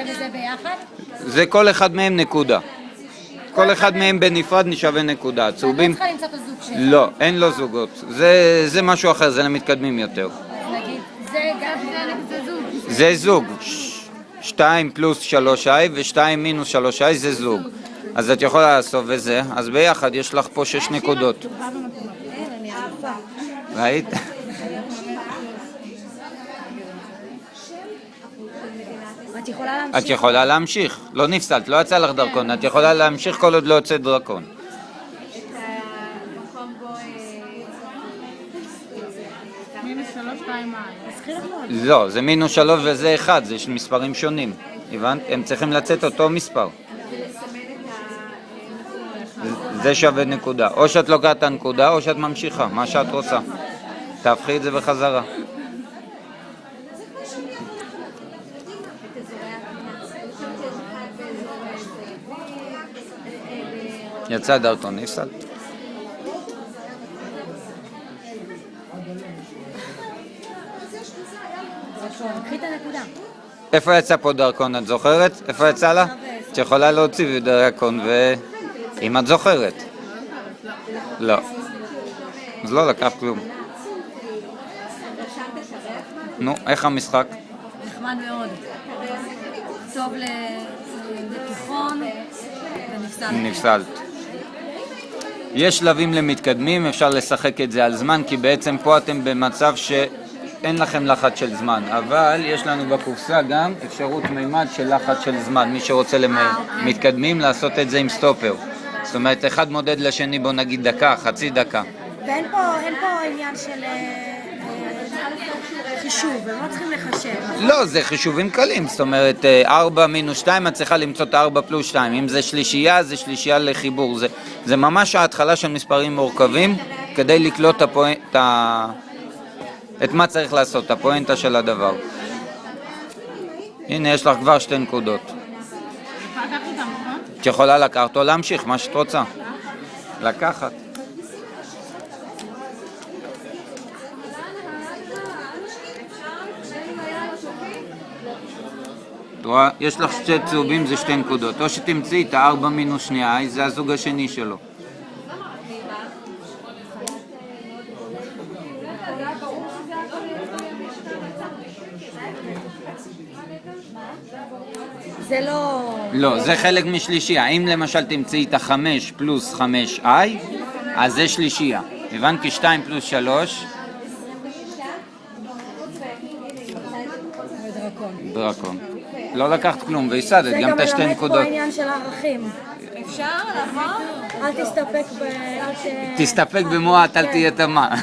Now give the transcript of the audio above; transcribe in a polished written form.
וזה ביחד? זה כל אחד מהם נקודה. כל אחד מהם בנפרד נשווה נקודה. צהובים... אני צריכה למצוא את הזוג שלך. לא, אין לו זוגות. זה משהו אחר, זה למתקדמים יותר. אז נגיד, זה גם זה זוג. זה זוג. 2 פלוס 3i ו2 מינוס 3i זה זוג. אז את יכולה לעשות וזה, אז ביחד יש לך פה 6 נקודות. ראית? את יכולה להמשיך, לא נפסלת, לא יצא לך דרכון, את יכולה להמשיך כל עוד לא יוצא דרכון. מינוס 3, 2i. לא, זה מינוס 3 וזה 1, זה מספרים שונים. הבנת? הם צריכים לצאת אותו מספר. זה שווה נקודה. או שאת לוקחת את הנקודה או שאת ממשיכה, מה שאת רוצה. תהפכי את זה בחזרה. יצא דרכון, נפסל. קחי את הנקודה. איפה יצא פה דרכון, את זוכרת? איפה יצא לה? את יכולה להוציא דרכון אם את זוכרת. לא. אז לא לקח כלום. נו, איך המשחק? נחמד מאוד. טוב לתיכון נפסלת. יש שלבים למתקדמים, אפשר לשחק את זה על זמן, כי בעצם פה אתם במצב שאין לכם לחץ של זמן, אבל יש לנו בקופסה גם אפשרות מימד של לחץ של זמן, מי שרוצה למתקדמים לעשות את זה עם סטופר. זאת אומרת, אחד מודד לשני, בוא נגיד דקה, חצי דקה. ואין פה עניין של חישוב, הם לא צריכים לחשב. לא, זה חישובים קלים, זאת אומרת 4 מינוס 2, את צריכה למצוא את 4 פלוס 2, אם זה שלישייה, זה שלישייה לחיבור, זה ממש ההתחלה של מספרים מורכבים, כדי לקלוט את מה צריך לעשות, הפואנטה של הדבר. הנה, יש לך כבר 2 נקודות. את יכולה לקחת או להמשיך, מה שאת רוצה. לקחת. יש לך 2 צהובים, זה 2 נקודות. או שתמצאי את 4 מינוס 2i, זה הזוג השני שלו. זה לא... לא, זה חלק משלישייה. אם למשל תמצאי את 5 פלוס 5i, אז זה שלישייה. הבנת? כי 2 פלוס 3... דרקון. לא לקחת כלום, והסדת גם את השתי נקודות. זה גם מלמד פה עניין של ערכים. אפשר לבוא? אל תסתפק תסתפק במועט, אל תהיה תמה.